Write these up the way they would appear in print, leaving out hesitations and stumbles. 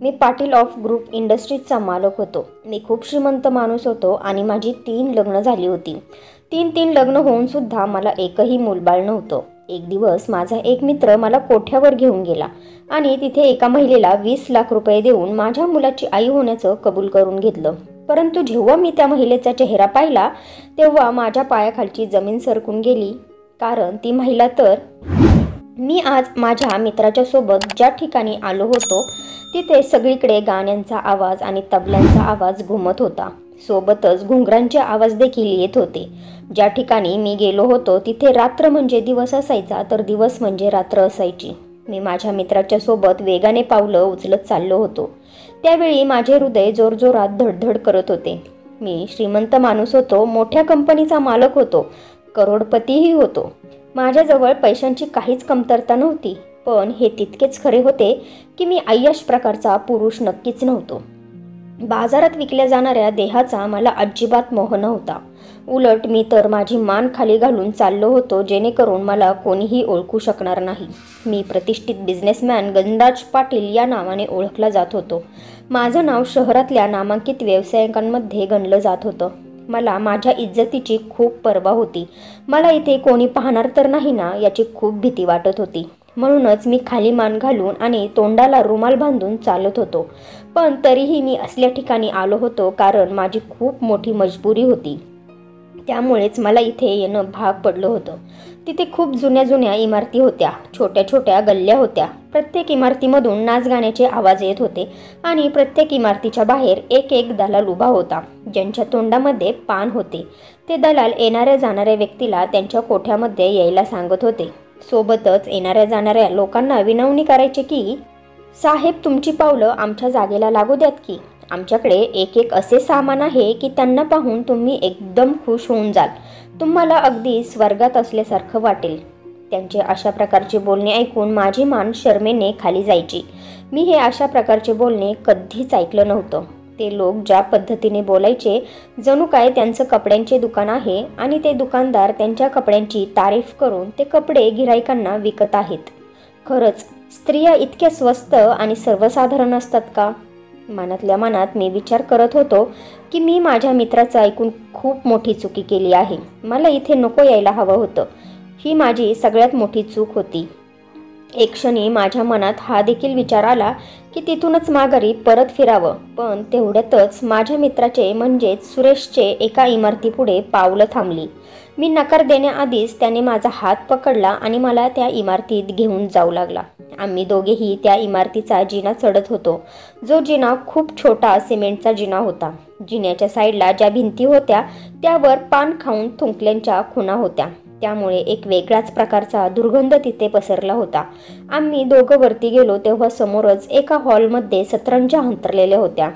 Me Patil of group इंडस्ट्रीजचा मालक होतो. मी खूप श्रीमंत माणूस होतो आणि माझी 3 लग्न झाली होती. 3 लग्न होऊन सुद्धा मला एकही मूलबाळ नव्हतं. एक दिवस माझा एक मित्र मला कोठ्यावर घेऊन गेला आणि तिथे एका महिलेला 20 लाख रुपये देऊन माझ्या मुलाची आई होण्याचं कबूल करून घेतलं. परंतु जेव्हा मी त्या महिलेचा चेहरा पाहिला तेव्हा माझ्या पायाखालची जमीन सरकून गेली. कारण ती महिला तर मी आज माझ्या मित्राच्या सोबत ज्या ठिकाणी आलो होतो तिथे सगळीकडे गाण्यांचा आवाज आणि तबल्यांचा आवाज घुमत होता. सोबतच घुंगरांचे आवाज देखील येत होते. ज्या ठिकाणी मी गेलो होतो तिथे रात्र म्हणजे दिवस असायचा तर दिवस म्हणजे रात्र असायची. मी माझ्या मित्राच्या सोबत वेगाने पावलं उचलत चाललो होतो. त्यावेळी माझे हृदय जोरजोरात धडधड करत होते. मी श्रीमंत माणूस होतो, मोठ्या कंपनीचा मालक होतो, करोडपतीही होतो. माझ्याजवळ पैशांची काहीच कमतरता नव्हती. पण हे तितकेच खरे होते की मी अय्याश प्रकारचा पुरुष नक्कीच नव्हतो. बाजारात विकल्या जाणाऱ्या देहाचा मला अजिबात मोह नव्हता. उलट मी तर माझी मान खाली घालून चाललो होतो जेणेकरून मला कोणीही ओळखू शकणार नाही. मी प्रतिष्ठित बिझनेसमॅन गंधराज पाटील या नावाने ओळखला जात होतो. माझं नाव शहरातल्या नामांकित व्यावसायिकांमध्ये गणलं जात होतं. मला माझ्या इज्जतीची खूप पर्वा होती. मला इथे कोणी पाहणार तर नाही ना याची खूप भीती वाटत होती. म्हणूनच मी खाली मान घालून आणि तोंडाला रुमाल बांधून चालत होतो. पण तरीही मी असल्या ठिकाणी आलो होतो कारण माझी खूप मोठी मजबुरी होती. त्यामुळेच मला इथे येणं भाग पडलं होतं. तिथे खूप जुन्या इमारती होत्या, छोट्या छोट्या गल्ल्या होत्या. प्रत्येक इमारतीमधून नाचगाण्याचे आवाज येत होते आणि प्रत्येक इमारतीच्या बाहेर एक दलाल उभा होता ज्यांच्या तोंडामध्ये पान होते. ते दलाल येणाऱ्या जाणाऱ्या व्यक्तीला त्यांच्या कोठ्यामध्ये यायला सांगत होते. सोबतच येणाऱ्या जाणाऱ्या लोकांना विनवणी करायचे की साहेब तुमची पावलं आमच्या जागेला लागू द्यात की आमच्याकडे एक असे सामान आहे की त्यांना पाहून तुम्ही एकदम खुश होऊन जाल. तुम्हाला अगदी स्वर्गात असल्यासारखं वाटेल. त्यांचे अशा प्रकारचे बोलणे ऐकून माझी मान शरमेने खाली जायची. मी हे अशा प्रकारचे बोलणे कधीच ऐकलं नव्हतं. ते लोक ज्या पद्धतीने बोलायचे जणू काय त्यांचं कपड्यांचे दुकान आहे आणि ते दुकानदार त्यांच्या कपड्यांची तारीफ करून ते कपडे गिराईकांना विकत आहेत. खरंच स्त्रिया इतक्या स्वस्त आणि सर्वसाधारण असतात का? मनातल्या मनात मी विचार करत होतो की मी माझ्या मित्राचं ऐकून खूप मोठी चुकी केली आहे. मला इथे नको यायला हवं होतं. ही माझी सगळ्यात मोठी चूक होती. एक क्षणी माझ्या मनात हा देखील विचार आला की तिथूनच माघारी परत फिरावं. पण तेवढ्यातच माझ्या मित्राचे म्हणजेच सुरेशचे एका इमारतीपुढे पावलं थांबली. मी नकार देण्याआधीच त्याने माझा हात पकडला आणि मला त्या इमारतीत घेऊन जाऊ लागला. आम्ही दोघेही त्या इमारतीचा जिना चढत होतो. जो जिना खूप छोटा सिमेंटचा जिना होता. जिन्याच्या साईडला ज्या भिंती होत्या त्यावर पान खाऊन थुंकल्यांच्या खुणा होत्या. त्यामुळे एक वेगळाच प्रकारचा दुर्गंध तिथे पसरला होता. आम्ही दोघं वरती गेलो तेव्हा समोरच एका हॉलमध्ये सतरंज्या अंतरलेल्या होत्या.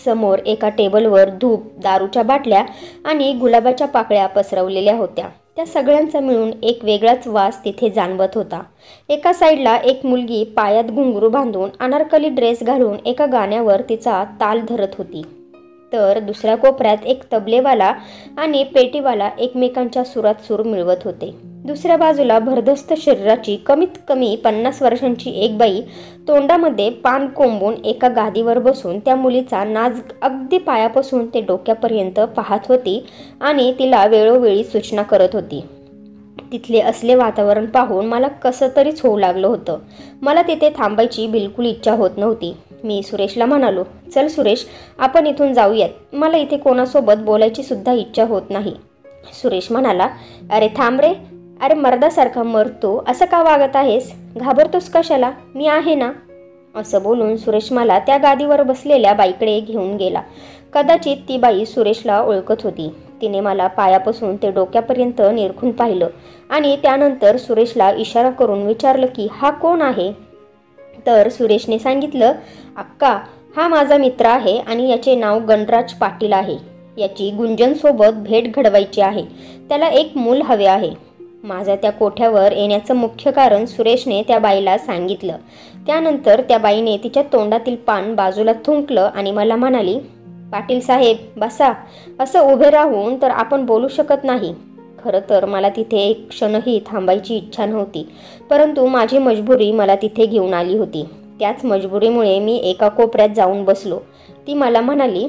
समोर एका टेबलवर धूप, दारूच्या बाटल्या आणि गुलाबाच्या पाकळ्या पसरवलेल्या होत्या. त्या सगळ्यांचा मिळून एक वेगळाच वास तिथे जाणवत होता. एका साईडला एक मुलगी पायात घुंगरू बांधून अनारकली ड्रेस घालून एका गाण्यावर तिचा ताल धरत होती. तर दुसऱ्या कोपऱ्यात एक तबलेवाला आणि पेटीवाला एकमेकांच्या सुरात सूर मिळवत होते. दुसऱ्या बाजूला भरदस्त शरीराची कमीत कमी 50 वर्षांची एक बाई तोंडामध्ये पान कोंबून एका गादीवर बसून त्या मुलीचा नाच अगदी पायापासून ते डोक्यापर्यंत पाहत होती आणि तिला वेळोवेळी सूचना करत होती. तिथले असले वातावरण पाहून मला कसं तरीच होऊ लागलं होतं. मला तिथे थांबायची बिलकुल इच्छा होत नव्हती. मी सुरेशला म्हणालो, चल सुरेश आपण इथून जाऊयात. मला इथे कोणासोबत बोलायची सुद्धा इच्छा होत नाही. सुरेश म्हणाला, अरे थांब रे, अरे मर्दासारखा मरतो असं का वागत आहेस? घाबरतोस कशाला? मी आहे ना. असं बोलून सुरेश मला त्या गादीवर बसलेल्या बाईकडे घेऊन गेला. कदाचित ती बाई सुरेशला ओळखत होती. तिने मला पायापासून ते डोक्यापर्यंत निरखून पाहिलं आणि त्यानंतर सुरेशला इशारा करून विचारलं की हा कोण आहे? तर सुरेशने सांगितलं, अक्का हा माझा मित्र आहे आणि याचे नाव गणराज पाटील आहे. याची गुंजनसोबत भेट घडवायची आहे. त्याला एक मूल हवे आहे. माझ्या त्या कोठ्यावर येण्याचं मुख्य कारण सुरेशने त्या बाईला सांगितलं. त्यानंतर त्या बाईने तिच्या तोंडातील पान बाजूला थुंकलं आणि मला म्हणाली, पाटील साहेब बसा. असं उभे राहून तर आपण बोलू शकत नाही. खरं तर मला तिथे एक क्षणही थांबायची इच्छा नव्हती, परंतु माझी मजबुरी मला तिथे घेऊन आली होती. त्याच मजबुरीमुळे मी एका कोपऱ्यात जाऊन बसलो. ती मला म्हणाली,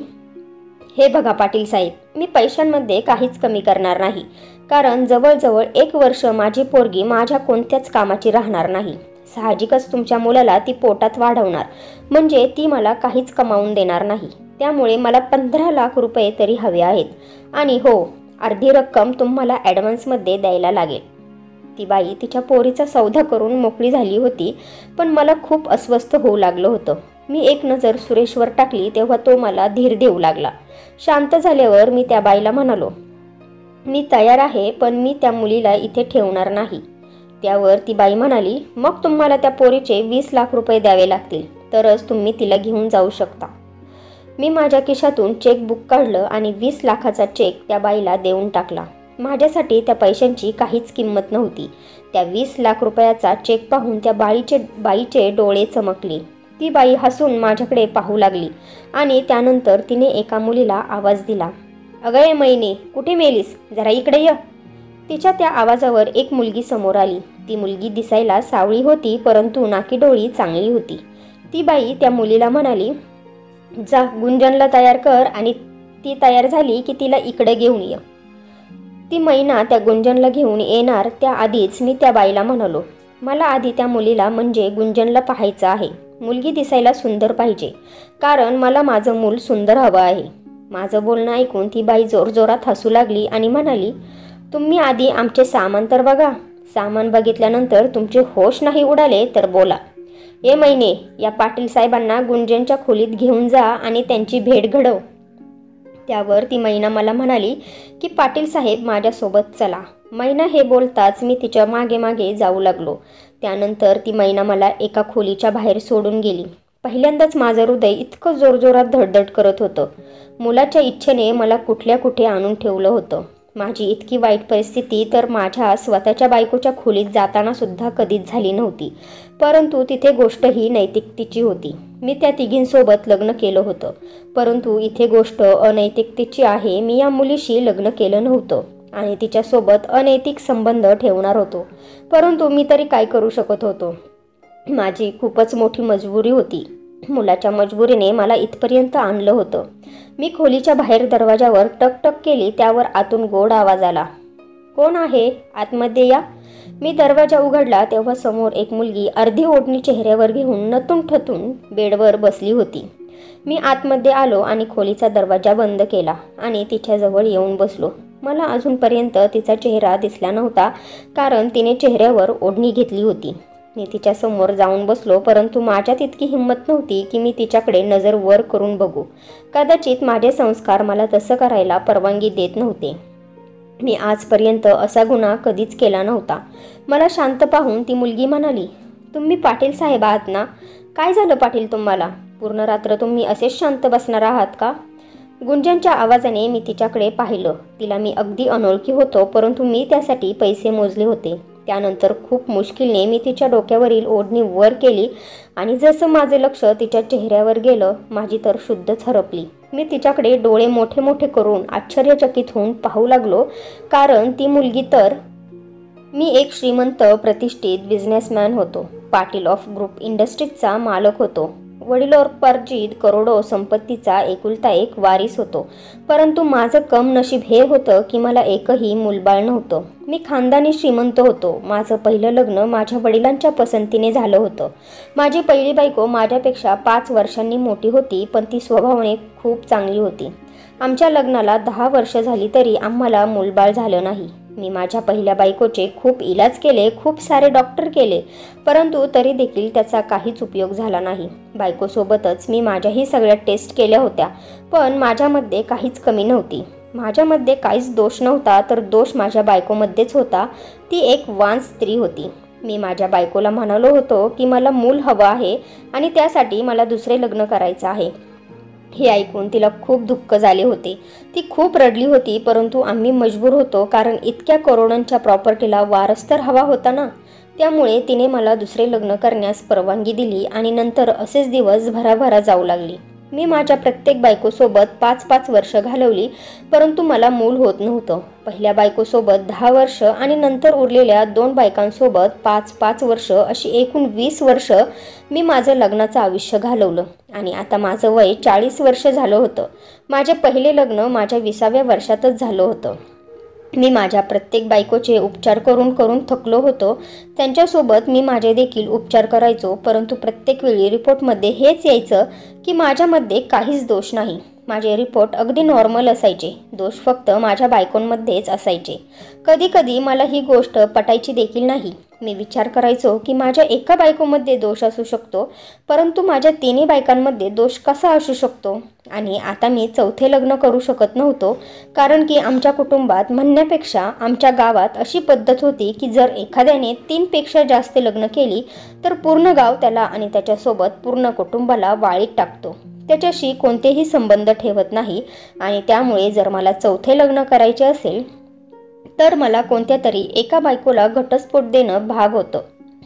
हे बघा पाटील साहेब, मी पैशांमध्ये काहीच कमी करणार नाही, कारण जवळजवळ 1 वर्ष माझी पोरगी माझ्या कोणत्याच कामाची राहणार नाही. साहजिकच तुमच्या मुलाला ती पोटात वाढवणार, म्हणजे ती मला काहीच कमावून देणार नाही. त्यामुळे मला 15 लाख रुपये तरी हवे आहेत. आणि हो, अर्धी रक्कम तुम्हाला ॲडव्हान्समध्ये द्यायला लागेल. ती बाई तिच्या पोरीचा सौदा करून मोकळी झाली होती, पण मला खूप अस्वस्थ होऊ लागलं होतं. मी एक नजर सुरेशवर टाकली तेव्हा तो मला धीर देऊ लागला. शांत झाल्यावर मी त्या बाईला म्हणालो, मी तयार आहे, पण मी त्या मुलीला इथे ठेवणार नाही. त्यावर ती बाई म्हणाली, मग तुम्हाला त्या पोरीचे 20 लाख रुपये द्यावे लागतील, तरच तुम्ही तिला घेऊन जाऊ शकता. मी माझ्या खिशातून चेकबुक काढलं आणि 20 लाखाचा चेक त्या बाईला देऊन टाकला. माझ्यासाठी त्या पैशांची काहीच किंमत नव्हती. त्या 20 लाख रुपयाचा चेक पाहून त्या बाईचे डोळे चमकले. ती बाई हसून माझ्याकडे पाहू लागली आणि त्यानंतर तिने एका मुलीला आवाज दिला, अगं ये मैने, कुठे मेलीस, जरा इकडे ये. तिच्या त्या आवाजावर एक मुलगी समोर आली. ती मुलगी दिसायला सावळी होती, परंतु नाकी डोळी चांगली होती. ती बाई त्या मुलीला म्हणाली, जा गुंजनला तयार कर आणि ती तयार झाली की तिला इकडे घेऊन ये. ती मैना त्या गुंजनला घेऊन येणार त्याआधीच मी त्या बाईला म्हणालो, मला आधी त्या मुलीला म्हणजे गुंजनला पाहायचं आहे. मुलगी दिसायला सुंदर पाहिजे, कारण मला माझं मूल सुंदर हवं आहे. माझं बोलणं ऐकून ती बाई जोरजोरात हसू लागली आणि म्हणाली, तुम्ही आधी आमचे सामान तर बघा. सामान बघितल्यानंतर तुमचे होश नाही उडाले तर बोला. ए मैने, या पाटील साहेबांना गुंजनच्या खोलीत घेऊन जा आणि त्यांची भेट घडव. त्यावर ती मैना मला म्हणाली की पाटील साहेब माझ्यासोबत चला. मैना हे बोलताच मी तिच्या मागे मागे जाऊ लागलो. त्यानंतर ती मैना मला एका खोलीच्या बाहेर सोडून गेली. पहिल्यांदाच माझं हृदय इतकं जोरजोरात धडधड करत होतं. मुलाच्या इच्छेने मला कुठल्या कुठे आणून ठेवलं होतं. माझी इतकी वाईट परिस्थिती तर माझ्या स्वतःच्या बायकोच्या खोलीत जाताना सुद्धा कधीच झाली नव्हती. परंतु तिथे गोष्ट ही नैतिकतेची होती. मी त्या तिघींसोबत लग्न केलं होतं, परंतु इथे गोष्ट अनैतिकतेची आहे. मी या मुलीशी लग्न केलं नव्हतं आणि तिच्यासोबत अनैतिक संबंध ठेवणार होतो, परंतु मी तरी काय करू शकत होतो. माझी खूपच मोठी मजबुरी होती. मुलाच्या मजबुरीने मला इथपर्यंत आणलं होतं. मी खोलीच्या बाहेर दरवाजावर टक टक केली. त्यावर आतून गोड आवाज आला, कोण आहे, आतमध्ये या. मी दरवाजा उघडला तेव्हा समोर एक मुलगी अर्धी ओढणी चेहऱ्यावर घेऊन नतून ठतून बेडवर बसली होती. मी आतमध्ये आलो आणि खोलीचा दरवाजा बंद केला आणि तिच्याजवळ येऊन बसलो. मला अजूनपर्यंत तिचा चेहरा दिसला नव्हता, कारण तिने चेहऱ्यावर ओढणी घेतली होती. मी तिच्यासमोर जाऊन बसलो, परंतु माझ्यात इतकी हिंमत नव्हती की मी तिच्याकडे नजर वर करून बघू. कदाचित माझे संस्कार मला तसं करायला परवानगी देत नव्हते. मी आजपर्यंत असा गुन्हा कधीच केला नव्हता. मला शांत पाहून ती मुलगी म्हणाली, तुम्ही पाटील साहेब आहात ना? काय झालं पाटील तुम्हाला? पूर्ण रात्र तुम्ही असेच शांत बसणार आहात का? गुंजनच्या आवाजाने मी तिच्याकडे पाहिलं. तिला मी अगदी अनोळखी होतो, परंतु मी त्यासाठी पैसे मोजले होते. त्यानंतर खूप मुश्किलने मी तिच्या डोक्यावरील ओढणी वर केली आणि जसं माझं लक्ष तिच्या चेहऱ्यावर गेलं, माझी तर शुद्धच हरपली. मी तिच्याकडे डोळे मोठे मोठे करून आश्चर्यचकित होऊन पाहू लागलो, कारण ती मुलगी तर मी एक श्रीमंत प्रतिष्ठित बिझनेसमॅन होतो. पाटील ऑफ ग्रुप इंडस्ट्रीजचा मालक होतो. वडिलोपार्जित करोडो संपत्तीचा एकुलता एक वारीस होतो. परंतु माझं कम नशीब हे होतं की मला एकही मूलबाळ नव्हतं. मी खानदानी श्रीमंत होतो. माझं पहिलं लग्न माझ्या वडिलांच्या पसंतीने झालं होतं. माझी पहिली बायको माझ्यापेक्षा 5 वर्षांनी मोठी होती, पण ती स्वभावाने खूप चांगली होती. आमच्या लग्नाला 10 वर्ष झाली तरी आम्हाला मूलबाळ झालं नाही. मी माझ्या पहिल्या बायकोचे खूप इलाज केले, खूप सारे डॉक्टर केले, परंतु तरी देखील त्याचा काहीच उपयोग झाला नाही. बायकोसोबतच मी माझ्याही सगळ्या टेस्ट केल्या होत्या, पण माझ्यामध्ये काहीच कमी नव्हती. माझ्यामध्ये काहीच दोष नव्हता, तर दोष माझ्या बायकोमध्येच होता. ती एक वान स्त्री होती. मी माझ्या बायकोला म्हणालो होतो की मला मूल हवं आहे आणि त्यासाठी मला दुसरे लग्न करायचं आहे. हे ऐकून तिला खूप दुःख झाले होते. ती खूप रडली होती, परंतु आम्ही मजबूर होतो, कारण इतक्या करोडांच्या प्रॉपर्टीला वारस तर हवा होता ना. त्यामुळे तिने मला दुसरे लग्न करण्यास परवानगी दिली आणि नंतर असेच दिवस भराभरा जाऊ लागले. मी माझ्या प्रत्येक बायकोसोबत 5-5 वर्ष घालवली, परंतु मला मूल होत नव्हतं. पहिल्या बायकोसोबत 10 वर्ष आणि नंतर उरलेल्या 2 बायकांसोबत 5-5 वर्ष अशी एकूण 20 वर्ष मी माझं लग्नाचं आयुष्य घालवलं. आणि आता माझं वय 40 वर्ष झालं होतं. माझे पहिले लग्न माझ्या 20व्या वर्षातच झालं होतं. मी माझ्या प्रत्येक बायकोचे उपचार करून करून थकलो होतो. त्यांच्यासोबत मी माझे देखील उपचार करायचो, परंतु प्रत्येक वेळी रिपोर्टमध्ये हेच यायचं की माझ्यामध्ये काहीच दोष नाही. माझे रिपोर्ट अगदी नॉर्मल असायचे. दोष फक्त माझ्या बायकोंमध्येच असायचे. कधी कधी मला ही गोष्ट पटायची देखील नाही. मी विचार करायचो की माझ्या एका बायकोमध्ये दोष असू शकतो, परंतु माझ्या 3 बायकांमध्ये दोष कसा असू शकतो. आणि आता मी 4थे लग्न करू शकत नव्हतो, कारण की आमच्या कुटुंबात म्हणण्यापेक्षा आमच्या गावात अशी पद्धत होती की जर एखाद्याने 3 पेक्षा जास्त लग्न केली तर पूर्ण गाव त्याला आणि त्याच्यासोबत पूर्ण कुटुंबाला वाळीत टाकतो, त्याच्याशी कोणतेही संबंध ठेवत नाही. आणि त्यामुळे जर मला 4थे लग्न करायचे असेल तर मला कोणत्या तरी एका बायकोला घटस्फोट देणं भाग होतं.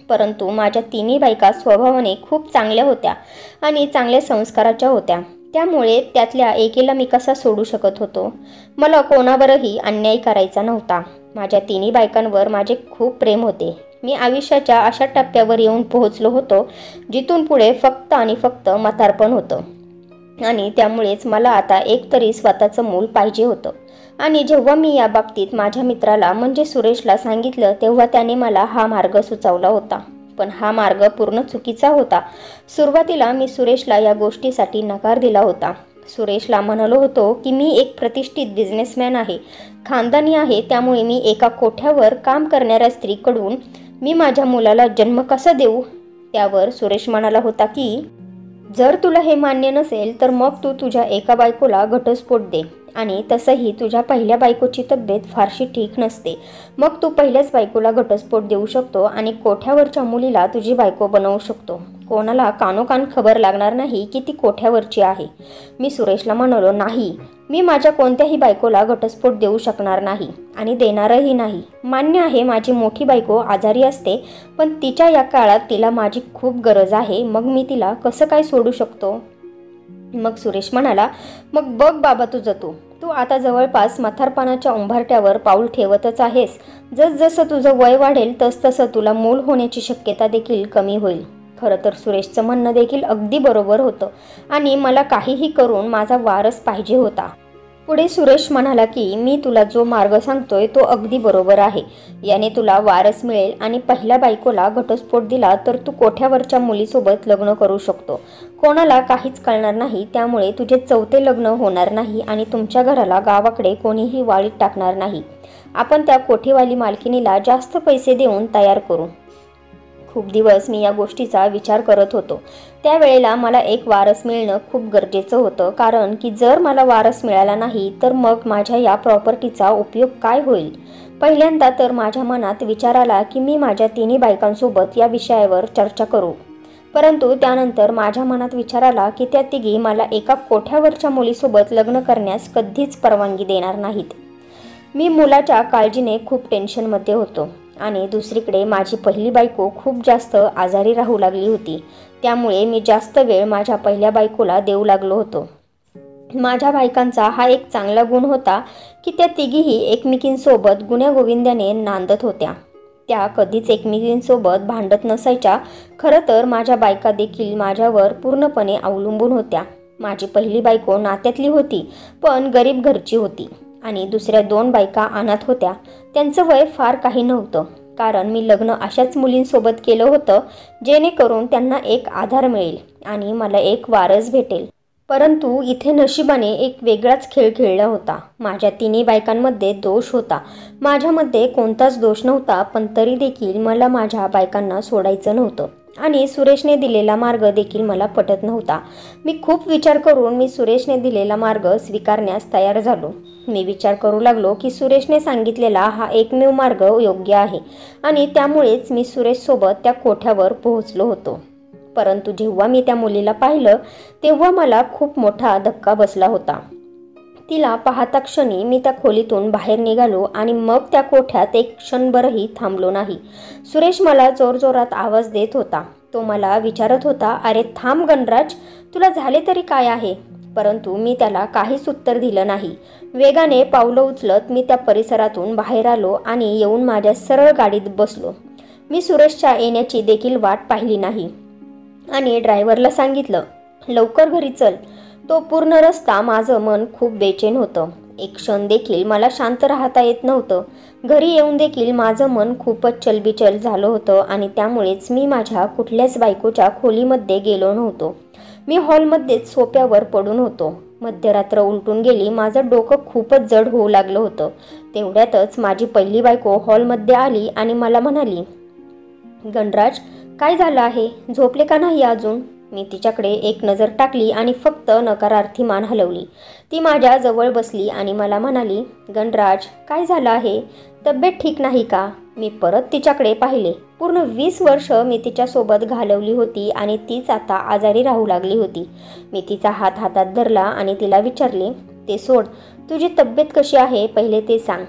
परंतु माझ्या 3 बायका स्वभावाने खूप चांगल्या होत्या आणि चांगल्या संस्काराच्या होत्या. त्यामुळे त्यातल्या एकीला मी कसा सोडू शकत होतो. मला कोणावरही अन्याय करायचा नव्हता. माझ्या 3 बायकांवर माझे खूप प्रेम होते. मी आयुष्याच्या अशा टप्प्यावर येऊन पोहोचलो होतो जिथून पुढे फक्त आणि फक्त म्हातारपण होतं. आणि त्यामुळेच मला आता एक तरी स्वतःचं मूल पाहिजे होतं. आणि जेव्हा मी या बाबतीत माझ्या मित्राला म्हणजे सुरेशला सांगितलं, तेव्हा त्याने मला हा मार्ग सुचवला होता. पण हा मार्ग पूर्ण चुकीचा होता. सुरुवातीला मी सुरेशला या गोष्टीसाठी नकार दिला होता. सुरेशला म्हणालो होतो की मी एक प्रतिष्ठित बिझनेसमॅन आहे, खानदानी आहे, त्यामुळे मी एका कोठ्यावर काम करणाऱ्या स्त्रीकडून मी माझ्या मुलाला जन्म कसा देऊ. त्यावर सुरेश म्हणाला होता की जर तुला हे मान्य नसेल तर मग तू तुझ्या एका बायकोला घटस्फोट दे. आणि तसंही तुझ्या पहिल्या बायकोची तब्येत फारशी ठीक नसते. मग तू पहिल्याच बायकोला घटस्फोट देऊ शकतो आणि कोठ्यावरच्या मुलीला तुझी बायको बनवू शकतो. कोणाला कानोकान खबर लागणार नाही की ती कोठ्यावरची आहे. मी सुरेशला म्हणालो, नाही, मी माझ्या कोणत्याही बायकोला घटस्फोट देऊ शकणार नाही आणि देणारही नाही. मान्य आहे माझी मोठी बायको आजारी असते, पण तिच्या या काळात तिला माझी खूप गरज आहे. मग मी तिला कसं काय सोडू शकतो. मग सुरेश म्हणाला, मग बघ बाबा तुझं तू आता जवळपास म्हातारपणाच्या उंबरठ्यावर पाऊल ठेवतच आहेस. जसजसं तुझं वय वाढेल तसतसं तुला मूल होण्याची शक्यता देखील कमी होईल. खरं तर सुरेशचं म्हणणं देखील अगदी बरोबर होतं आणि मला काहीही करून माझा वारस पाहिजे होता. पुढे सुरेश म्हणाला की मी तुला जो मार्ग सांगतोय तो अगदी बरोबर आहे. याने तुला वारस मिळेल आणि पहिल्या बायकोला घटस्फोट दिला तर तू कोठ्यावरच्या मुलीसोबत लग्न करू शकतो. कोणाला काहीच कळणार नाही. त्यामुळे तुझे 4थे लग्न होणार नाही आणि तुमच्या घराला गावाकडे कोणीही वाळीत टाकणार नाही. आपण त्या कोठीवाली मालकिनीला जास्त पैसे देऊन तयार करू. खूप दिवस मी या गोष्टीचा विचार करत होतो. त्यावेळेला मला एक वारस मिळणं खूप गरजेचं होतं, कारण की जर मला वारस मिळाला नाही तर मग माझ्या या प्रॉपर्टीचा उपयोग काय होईल. पहिल्यांदा तर माझ्या मनात विचार आला की मी माझ्या 3 बायकांसोबत या विषयावर चर्चा करू. परंतु त्यानंतर माझ्या मनात विचार आला की त्या 3 मला एका कोठ्यावरच्या मुलीसोबत लग्न करण्यास कधीच परवानगी देणार नाहीत. मी मुलाच्या काळजीने खूप टेन्शनमध्ये होतो आणि दुसरीकडे माझी पहिली बायको खूप जास्त आजारी राहू लागली होती. त्यामुळे मी जास्त वेळ माझ्या पहिल्या बायकोला देऊ लागलो होतो. माझ्या बायकांचा हा एक चांगला गुण होता की त्या 3ही एकमेकींसोबत गुण्यागोविंदाने नांदत होत्या. त्या कधीच एकमेकींसोबत भांडत नसायच्या. खरं तर माझ्या बायका देखील माझ्यावर पूर्णपणे अवलंबून होत्या. माझी पहिली बायको नात्यातली होती, पण गरीब घरची होती आणि दुसऱ्या 2 बायका अनाथ होत्या. त्यांचं वय फार काही नव्हतं, कारण मी लग्न अशाच मुलींसोबत केलं होतं जेणेकरून त्यांना एक आधार मिळेल आणि मला एक वारस भेटेल. परंतु इथे नशिबाने एक वेगळाच खेळ खेळला होता. माझ्या 3 बायकांमध्ये दोष होता. माझ्यामध्ये कोणताच दोष नव्हता, पण तरी देखील मला माझ्या बायकांना सोडायचं नव्हतं आणि सुरेशने दिलेला मार्ग देखील मला पटत नव्हता. मी खूप विचार करून मी सुरेशने दिलेला मार्ग स्वीकारण्यास तयार झालो. मी विचार करू लागलो की सुरेशने सांगितलेला हा एकमेव मार्ग योग्य आहे आणि त्यामुळेच मी सुरेशसोबत त्या कोठ्यावर पोहोचलो होतो. परंतु जेव्हा मी त्या मुलीला पाहिलं तेव्हा मला खूप मोठा धक्का बसला होता. तिला पाहता क्षणी मी त्या खोलीतून बाहेर निघालो आणि मग त्या कोठ्यात एक क्षणभरही थांबलो नाही. सुरेश मला जोरजोरात आवाज देत होता. तो मला विचारत होता, अरे थांब गणराज, तुला झाले तरी काय आहे? परंतु मी त्याला काहीच उत्तर दिलं नाही. वेगाने पावलं उचलत मी त्या परिसरातून बाहेर आलो आणि येऊन माझ्या सरळ गाडीत बसलो. मी सुरेशच्या येण्याची देखील वाट पाहिली नाही आणि ड्रायव्हरला सांगितलं, लवकर घरी चल. तो पूर्ण रस्ता माझं मन खूप बेचैन होतं. एक क्षण देखील मला शांत राहता येत नव्हतं. घरी येऊन देखील माझं मन खूपच चलबिचल झालं होतं आणि त्यामुळेच मी माझ्या कुठल्याच बायकोच्या खोलीमध्ये गेलो नव्हतो. मी हॉलमध्येच सोफ्यावर पडून होतो. मध्यरात्र उलटून गेली. माझं डोकं खूपच जड होऊ लागलं होतं. तेवढ्यातच माझी पहिली बायको हॉलमध्ये आली आणि मला म्हणाली, गणराज, काय झालं आहे? झोपले का नाही अजून? मी तिच्याकडे एक नजर टाकली आणि फक्त नकारार्थी मान हलवली. ती माझ्या जवळ बसली आणि मला म्हणाली, गणराज, काय झालं आहे? तब्येत ठीक नाही का? मी परत तिच्याकडे पाहिले. पूर्ण 20 वर्ष मी तिच्यासोबत घालवली होती आणि तीच आता आजारी राहू लागली होती. मी तिचा हात हातात धरला आणि तिला विचारले, ते सोड, तुझी तब्येत कशी आहे पहिले ते सांग.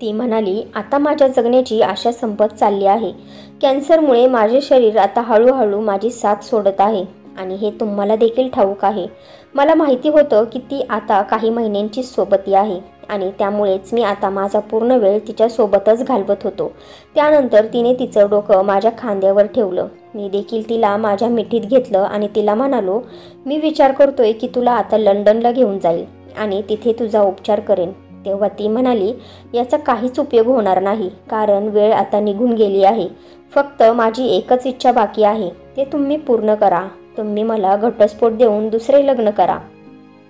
ती म्हणाली, आता माझ्या जगण्याची आशा संपत चालली आहे. कॅन्सरमुळे माझे शरीर आता हळूहळू माझी साथ सोडत आहे आणि हे तुम्हाला देखील ठाऊक आहे. मला माहिती होतं की ती आता काही महिन्यांची सोबती आहे आणि त्यामुळेच मी आता माझा पूर्ण वेळ तिच्यासोबतच घालवत होतो. त्यानंतर तिने तिचं डोकं माझ्या खांद्यावर ठेवलं. मी देखील तिला माझ्या मिठीत घेतलं आणि तिला म्हणालो, मी विचार करतोय की तुला आता लंडनला घेऊन जाईल आणि तिथे तुझा उपचार करेन. तेव्हा ती म्हणाली, याचा काहीच उपयोग होणार नाही, कारण वेळ आता निघून गेली आहे. फक्त माझी एकच इच्छा बाकी आहे, ते तुम्ही पूर्ण करा. तुम्ही मला घटस्फोट देऊन दुसरे लग्न करा.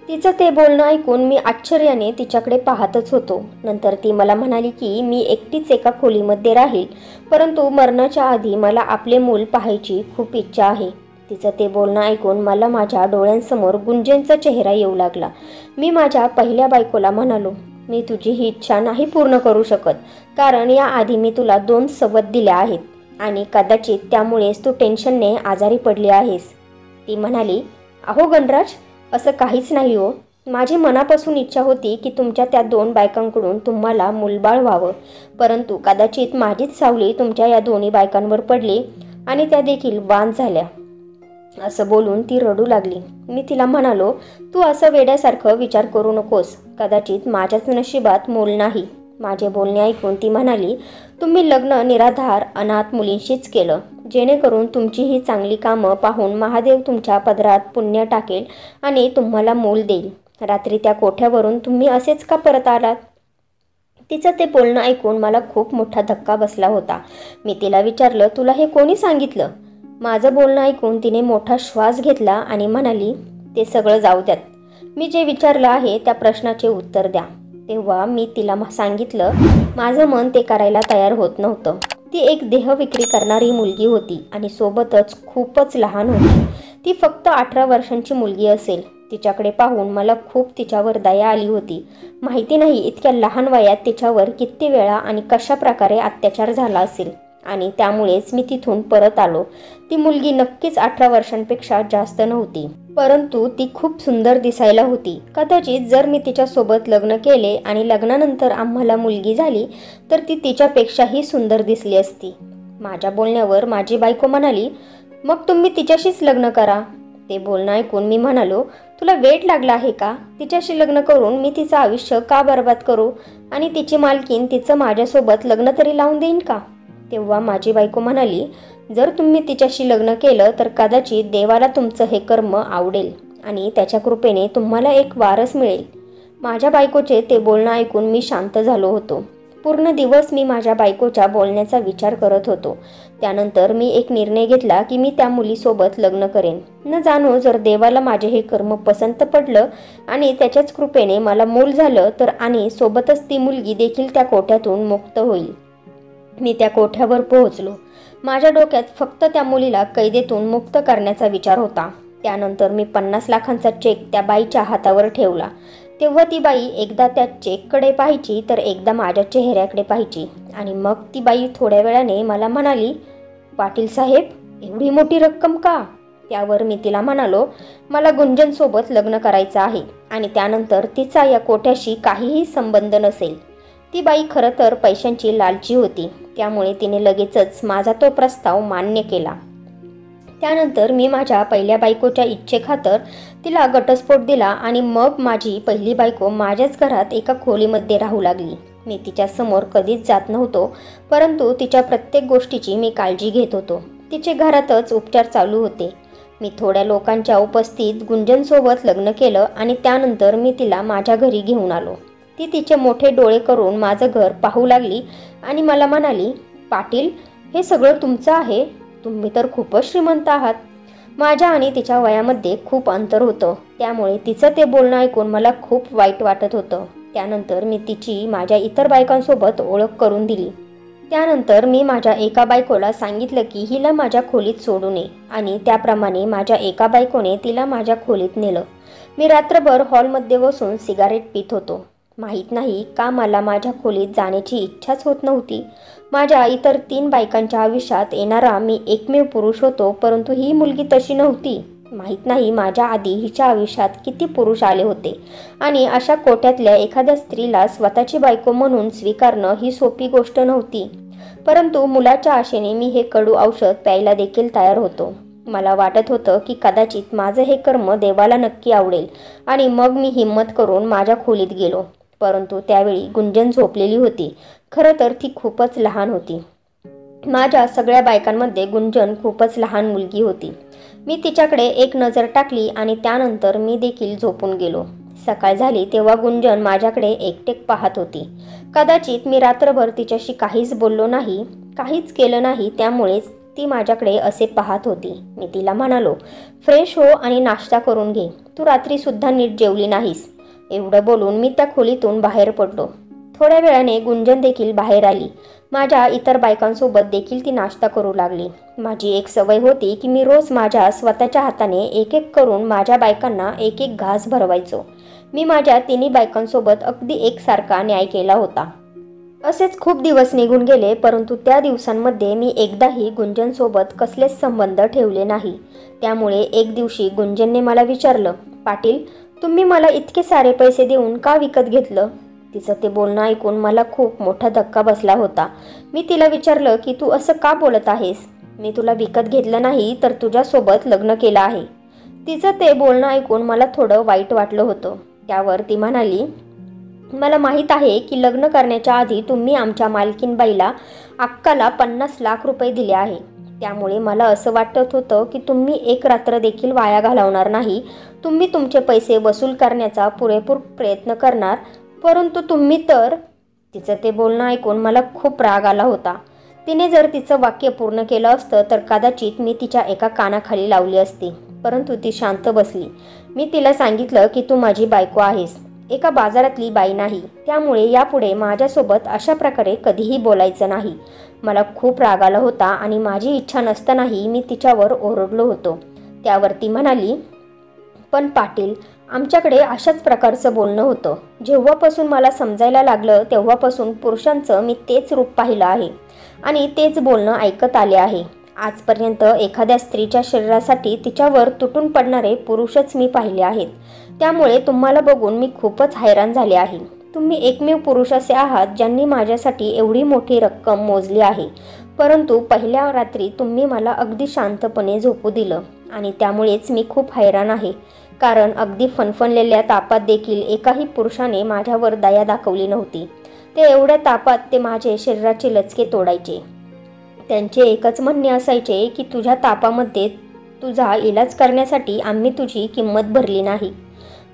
तिचं ते बोलणं ऐकून मी आश्चर्याने तिच्याकडे पाहतच होतो. नंतर ती मला म्हणाली की मी एकटीच एका खोलीमध्ये राहील, परंतु मरणाच्या आधी मला आपले मूल पाहायची खूप इच्छा आहे. तिचं ते बोलणं ऐकून मला माझ्या डोळ्यांसमोर गुंजनचा चेहरा येऊ लागला. मी माझ्या पहिल्या बायकोला म्हणालो, मी तुझी ही इच्छा नाही पूर्ण करू शकत, कारण याआधी मी तुला 2 सवत दिल्या आहेत आणि कदाचित त्यामुळेच तू टेन्शनने आजारी पडली आहेस. ती म्हणाली, अहो गणराज, असं काहीच नाही हो. माझी मनापासून इच्छा होती की तुमच्या त्या 2 बायकांकडून तुम्हाला मूलबाळ व्हावं, परंतु कदाचित माझीच सावली तुमच्या या दोन्ही बायकांवर पडली आणि त्या देखील वांझ झाल्या. असं बोलून ती रडू लागली. मी तिला म्हणालो, तू असं वेड्यासारखं विचार करू नकोस. कदाचित माझ्याच नशिबात मूल नाही. माझे बोलणे ऐकून ती म्हणाली, तुम्ही लग्न निराधार अनाथ मुलींशीच केलं, जेणेकरून तुमची ही चांगली कामं पाहून महादेव तुमच्या पदरात पुण्य टाकेल आणि तुम्हाला मूल देईल. रात्री त्या कोठ्यावरून तुम्ही असेच का परत आलात? तिचं ते बोलणं ऐकून मला खूप मोठा धक्का बसला होता. मी तिला विचारलं, तुला हे कोणी सांगितलं? माझं बोलणं ऐकून तिने मोठा श्वास घेतला आणि म्हणाली, ते सगळं जाऊ द्यात. मी जे विचारलं आहे त्या प्रश्नाचे उत्तर द्या. तेव्हा मी तिला सांगितलं, माझं मन ते करायला तयार होत नव्हतं. ती एक देह विक्री करणारी मुलगी होती आणि सोबतच खूपच लहान होती. ती फक्त 18 वर्षांची मुलगी असेल. तिच्याकडे पाहून मला खूप तिच्यावर दया आली होती. माहिती नाही इतक्या लहान वयात तिच्यावर किती वेळा आणि कशा प्रकारे अत्याचार झाला असेल आणि त्यामुळेच मी तिथून परत आलो. ती मुलगी नक्कीच 18 वर्षांपेक्षा जास्त नव्हती, परंतु ती खूप सुंदर दिसायला होती. कदाचित जर मी तिच्यासोबत लग्न केले आणि लग्नानंतर आम्हाला मुलगी झाली तर ती तिच्यापेक्षाही सुंदर दिसली असती. माझ्या बोलण्यावर माझी बायको म्हणाली, मग तुम्ही तिच्याशीच लग्न करा. ते बोलणं ऐकून मी म्हणालो, तुला वेड लागला आहे का? तिच्याशी लग्न करून मी तिचं आयुष्य का बर्बाद करू आणि तिची मालकीन तिचं माझ्यासोबत लग्न तरी लावून देईन का? तेव्हा माझी बायको म्हणाली, जर तुम्ही तिच्याशी लग्न केलं तर कदाचित देवाला तुमचं हे कर्म आवडेल आणि त्याच्या कृपेने तुम्हाला एक वारस मिळेल. माझ्या बायकोचे ते बोलणं ऐकून मी शांत झालो होतो. पूर्ण दिवस मी माझ्या बायकोच्या बोलण्याचा विचार करत होतो. त्यानंतर मी एक निर्णय घेतला की मी त्या मुलीसोबत लग्न करेन. न जाणो जर देवाला माझे हे कर्म पसंत पडलं आणि त्याच्याच कृपेने मला मूल झालं तर आणि सोबतच ती मुलगी देखील त्या कोठ्यातून मुक्त होईल. मी त्या कोठ्यावर पोहोचलो. माझ्या डोक्यात फक्त त्या मुलीला कैदेतून मुक्त करण्याचा विचार होता. त्यानंतर मी 50 लाखांचा चेक त्या बाईच्या हातावर ठेवला. तेव्हा ती बाई एकदा त्या चेककडे पाहायची तर एकदा माझ्या चेहऱ्याकडे पाहायची आणि मग ती बाई थोड्या वेळाने मला म्हणाली, पाटील साहेब, एवढी मोठी रक्कम का? त्यावर मी तिला म्हणालो, मला गुंजनसोबत लग्न करायचं आहे आणि त्यानंतर तिचा या कोठ्याशी काहीही संबंध नसेल. ती बाई खरं तर पैशांची लालची होती, त्यामुळे तिने लगेचच माझा तो प्रस्ताव मान्य केला. त्यानंतर मी माझ्या पहिल्या बायकोच्या इच्छेखातर तिला घटस्फोट दिला आणि मग माझी पहिली बायको माझ्याच घरात एका खोलीमध्ये राहू लागली. मी तिच्यासमोर कधीच जात नव्हतो, परंतु तिच्या प्रत्येक गोष्टीची मी काळजी घेत होतो. तिचे घरातच उपचार चालू होते. मी थोड्या लोकांच्या उपस्थित गुंजनसोबत लग्न केलं आणि त्यानंतर मी तिला माझ्या घरी घेऊन आलो. ती तिचे मोठे डोळे करून माझं घर पाहू लागली आणि मला म्हणाली, पाटील, हे सगळं तुमचं आहे? तुम्ही तर खूपच श्रीमंत आहात. माझ्या आणि तिच्या वयामध्ये खूप अंतर होतं, त्यामुळे तिचं ते बोलणं ऐकून मला खूप वाईट वाटत होतं. त्यानंतर मी तिची माझ्या इतर बायकांसोबत ओळख करून दिली. त्यानंतर मी माझ्या एका बायकोला सांगितलं की हिला माझ्या खोलीत सोडू नये आणि त्याप्रमाणे माझ्या एका बायकोने तिला माझ्या खोलीत नेलं. मी रात्रभर हॉलमध्ये बसून सिगारेट पीत होतो. माहीत नाही का मला माझ्या खोलीत जाण्याची इच्छाच होत नव्हती. माझ्या इतर 3 बायकांच्या आयुष्यात येणारा मी एकमेव पुरुष होतो, परंतु ही मुलगी तशी नव्हती. माहीत नाही माझ्या आधी हिच्या आयुष्यात किती पुरुष आले होते आणि अशा कोट्यातल्या एखाद्या स्त्रीला स्वतःची बायको म्हणून स्वीकारणं ही सोपी गोष्ट नव्हती. परंतु मुलाच्या आशेने मी हे कडू औषध प्यायला देखील तयार होतो. मला वाटत होतं की कदाचित माझं हे कर्म देवाला नक्की आवडेल आणि मग मी हिम्मत करून माझ्या खोलीत गेलो. परंतु त्यावेळी गुंजन झोपलेली होती. खरं तर ती खूपच लहान होती. माझ्या सगळ्या बायकांमध्ये गुंजन खूपच लहान मुलगी होती. मी तिच्याकडे एक नजर टाकली आणि त्यानंतर मी देखील झोपून गेलो. सकाळ झाली तेव्हा गुंजन माझ्याकडे एकटेक पाहत होती. कदाचित मी रात्रभर तिच्याशी काहीच बोललो नाही, काहीच केलं नाही, त्यामुळेच ती माझ्याकडे असे पाहत होती. मी तिला म्हणालो, फ्रेश हो आणि नाश्ता करून घे. तू रात्रीसुद्धा नीट जेवली नाहीस. एवढं बोलून मी त्या खोलीतून बाहेर पडलो. थोड्या वेळाने गुंजन देखील बाहेर आली. माझ्या इतर बायकांसोबत देखील ती नाश्ता करू लागली. माझी एक सवय होती की मी रोज माझ्या स्वतःच्या हाताने एक एक करून माझ्या बायकांना एक एक घास भरवायचो. मी माझ्या 3 बायकांसोबत अगदी एकसारखा न्याय केला होता. असेच खूप दिवस निघून गेले, परंतु त्या दिवसांमध्ये मी एकदाही गुंजनसोबत कसलेच संबंध ठेवले नाही. त्यामुळे एक दिवशी गुंजनने मला विचारलं, पाटील, तुम्ही मला इतके सारे पैसे देऊन का विकत घेतलं? तिचं ते बोलणं ऐकून मला खूप मोठा धक्का बसला होता. मी तिला विचारलं की तू असं का बोलत आहेस? मी तुला विकत घेतलं नाही तर तुझ्यासोबत लग्न केलं आहे. तिचं ते बोलणं ऐकून मला थोडं वाईट वाटलं होतं. त्यावर ती म्हणाली, मला माहीत आहे की लग्न करण्याच्या आधी तुम्ही आमच्या मालकीनबाईला अक्काला 50 लाख रुपये दिले आहे. त्यामुळे मला असं वाटत होतं की तुम्ही एक रात्र देखील वाया घालवणार नाही. तुम्ही तुमचे पैसे वसूल करण्याचा पुरेपूर प्रयत्न करणार, परंतु तुम्ही तर... तिचं ते बोलणं ऐकून मला खूप राग आला होता. तिने जर तिचं वाक्य पूर्ण केलं असतं तर कदाचित मी तिच्या एका कानाखाली लावली असती, परंतु ती शांत बसली. मी तिला सांगितलं की तू माझी बायको आहेस, एका बाजारातली बाई नाही. त्यामुळे यापुढे माझ्यासोबत अशा प्रकारे कधीही बोलायचं नाही. मला खूप राग आला होता आणि माझी इच्छा नसतानाही मी तिच्यावर ओरडलो होतो. त्यावर ती म्हणाली, पण पाटील, आमच्याकडे अशाच प्रकारचं बोलणं होतं. जेव्हापासून मला समजायला लागलं तेव्हापासून पुरुषांचं मी तेच रूप पाहिलं आहे आणि तेच बोलणं ऐकत आले आहे. आजपर्यंत एखाद्या स्त्रीच्या शरीरासाठी तिच्यावर तुटून पडणारे पुरुषच मी पाहिले आहेत. त्यामुळे तुम्हाला बघून मी खूपच हैराण झाले आहे. तुम्ही एकमेव पुरुष असे आहात ज्यांनी माझ्यासाठी एवढी मोठी रक्कम मोजली आहे, परंतु पहिल्या रात्री तुम्ही मला अगदी शांतपणे झोपू दिलं आणि त्यामुळेच मी खूप हैराण आहे. कारण अगदी फणफणलेल्या तापात देखील एकाही पुरुषाने माझ्यावर दया दाखवली नव्हती. ते एवढ्या तापात ते माझे शरीराचे लचके तोडायचे. त्यांचे एकच म्हणणे असायचे की तुझ्या तापामध्ये तुझा इलाज करण्यासाठी आम्ही तुझी किंमत भरली नाही.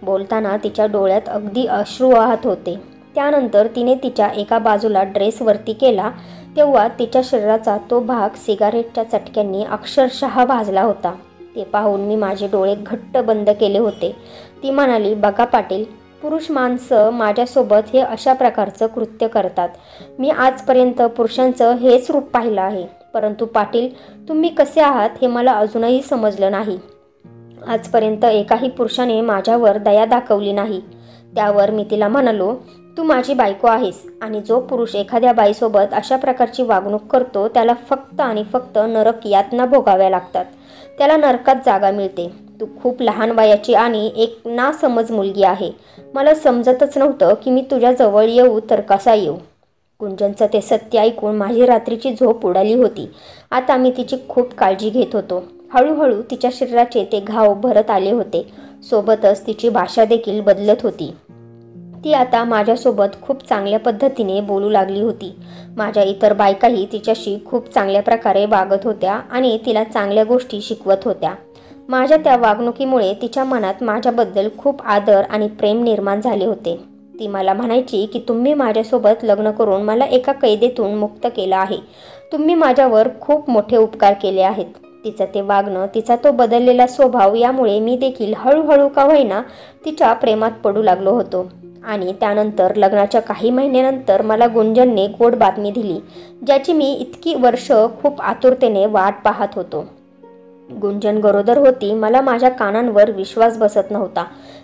बोलताना तिच्या डोळ्यात अगदी अश्रू वाहत होते. त्यानंतर तिने तिच्या एका बाजूला ड्रेस वरती केला तेव्हा तिच्या शरीराचा तो भाग सिगारेटच्या चटक्यांनी अक्षरशः भाजला होता. ते पाहून मी माझे डोळे घट्ट बंद केले होते. ती म्हणाली, बघा पाटील, पुरुष माणसं माझ्यासोबत हे अशा प्रकारचं कृत्य करतात. मी आजपर्यंत पुरुषांचं हेच रूप पाहिलं आहे, परंतु पाटील, तुम्ही कसे आहात हे मला अजूनही समजलं नाही. आजपर्यंत एकाही पुरुषाने माझ्यावर दया दाखवली नाही. त्यावर मी तिला म्हणालो, तू माझी बायको आहेस आणि जो पुरुष एखाद्या बाईसोबत अशा प्रकारची वागणूक करतो त्याला फक्त आणि फक्त नरक यातना भोगाव्या लागतात. त्याला नरकात जागा मिळते. तू खूप लहान वयाची आणि एक नासमज मुलगी आहे. मला समजतच नव्हतं की मी तुझ्या जवळ येऊ तर कसा येऊ. गुंजनचं ते सत्य ऐकून माझी रात्रीची झोप उडाली होती. आता मी तिची खूप काळजी घेत होतो. हळूहळू तिच्या शरीराचे ते घाव भरत आले होते. सोबतच तिची भाषा देखील बदलत होती. ती आता माझ्यासोबत खूप चांगल्या पद्धतीने बोलू लागली होती. माझ्या इतर बायकाही तिच्याशी खूप चांगल्या प्रकारे वागत होत्या आणि तिला चांगल्या गोष्टी शिकवत होत्या. माझ्या त्या वागणुकीमुळे तिच्या मनात माझ्याबद्दल खूप आदर आणि प्रेम निर्माण झाले होते. ती मला म्हणायची की तुम्ही माझ्यासोबत लग्न करून मला एका कैदेतून मुक्त केलं आहे. तुम्ही माझ्यावर खूप मोठे उपकार केले आहेत. तिचं ते वागणं, तिचा तो बदललेला स्वभाव यामुळे मी देखील हळूहळू का होईना तिच्या प्रेमात पडू लागलो होतो. आणि त्यानंतर लग्नाच्या काही महिन्यानंतर मला गुंजनने गोड बातमी दिली, ज्याची मी इतकी वर्ष खूप आतुरतेने वाट पाहत होतो. गुंजन गरोदर होती. मला माझ्या कानांवर विश्वास बसत नव्हता.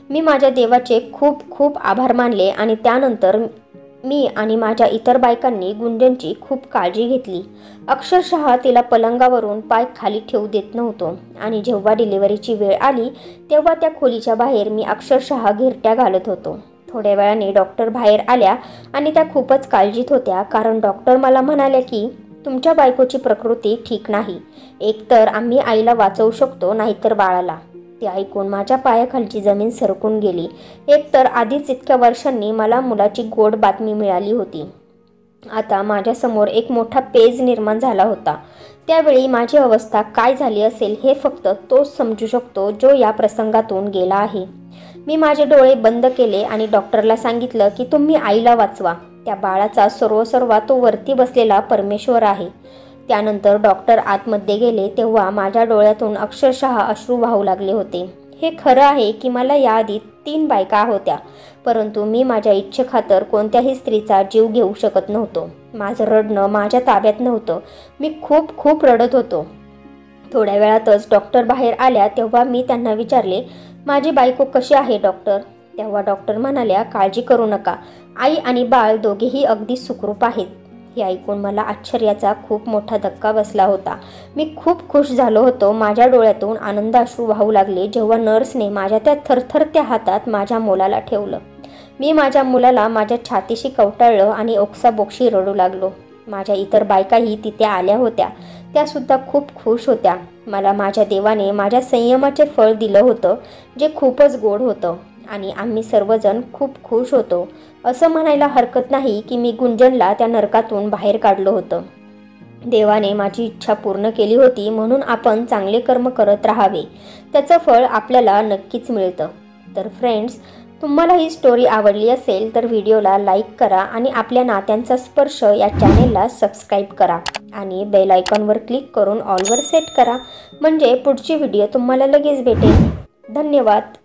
मी माझ्या देवाचे खूप खूप आभार मानले आणि त्यानंतर मी आणि माझ्या इतर बायकांनी गुंजनची खूप काळजी घेतली. अक्षरशः तिला पलंगावरून पाय खाली ठेवू देत नव्हतो आणि जेव्हा डिलिव्हरीची वेळ आली तेव्हा त्या खोलीच्या बाहेर मी अक्षरशः घिरट्या घालत होतो. थोड्या वेळाने डॉक्टर बाहेर आल्या आणि त्या खूपच काळजीत होत्या, कारण डॉक्टर मला म्हणाल्या की तुमच्या बायकोची प्रकृती ठीक नाही. एकतर आम्ही आईला वाचवू शकतो, नाहीतर बाळाला. ते ऐकून माझ्या पायाखालची जमीन सरकून गेली. एकतर आधीच इतक्या वर्षांनी मला मुलाची गोड बातमी मिळाली होती. आता माझ्यासमोर एक मोठा पेज निर्माण झाला होता. त्यावेळी माझी अवस्था काय झाली असेल हे फक्त तोच समजू शकतो जो या प्रसंगातून गेला आहे. मी माझे डोळे बंद केले आणि डॉक्टरला सांगितलं की तुम्ही आईला वाचवा. त्या बाळाचा सर्वस्वा तो वरती बसलेला परमेश्वर आहे. त्यानंतर डॉक्टर आतमध्ये गेले तेव्हा माझ्या डोळ्यातून अक्षरशः अश्रू वाहू लागले होते. हे खरं आहे की मला याआधी 3 बायका होत्या, परंतु मी माझ्या इच्छेखातर कोणत्याही स्त्रीचा जीव घेऊ शकत नव्हतो. माझं रडणं माझ्या ताब्यात नव्हतं. मी खूप खूप रडत होतो. थोड्या वेळातच डॉक्टर बाहेर आल्या तेव्हा मी त्यांना विचारले, माझी बायको कशी आहे डॉक्टर? तेव्हा डॉक्टर म्हणाल्या, काळजी करू नका, आई आणि बाळ दोघेही अगदी सुखरूप आहेत. हे ऐकून मला आश्चर्याचा खूप मोठा धक्का बसला होता. मी खूप खुश झालो होतो. माझ्या डोळ्यातून आनंदाश्रू वाहू लागले जेव्हा नर्सने माझ्या त्या थरथरत्या हातात माझ्या मुलाला ठेवलं. मी माझ्या मुलाला माझ्या छातीशी कवटाळलं आणि ओक्साबोक्शी रडू लागलो. माझ्या इतर बायकाही तिथे आल्या होत्या. त्यासुद्धा खूप खुश होत्या. मला माझ्या देवाने माझ्या संयमाचे फळ दिलं होतं, जे खूपच गोड होतं आणि आम्ही सर्वजण खूप खुश होतो. असं म्हणायला हरकत नाही की मी गुंजनला त्या नरकातून बाहेर काढलं होतं. देवाने माझी इच्छा पूर्ण केली होती, म्हणून आपण चांगले कर्म करत राहावे. त्याचं फळ आपल्याला नक्कीच मिळतं. तर फ्रेंड्स, तुम्हाला ही स्टोरी आवडली असेल तर व्हिडिओला लाईक करा आणि आपल्या नात्यांचा स्पर्श या चॅनेलला सबस्क्राईब करा आणि बेल आयकॉनवर क्लिक करून ऑलवर सेट करा, म्हणजे पुढची व्हिडिओ तुम्हाला लगेच भेटेल. धन्यवाद.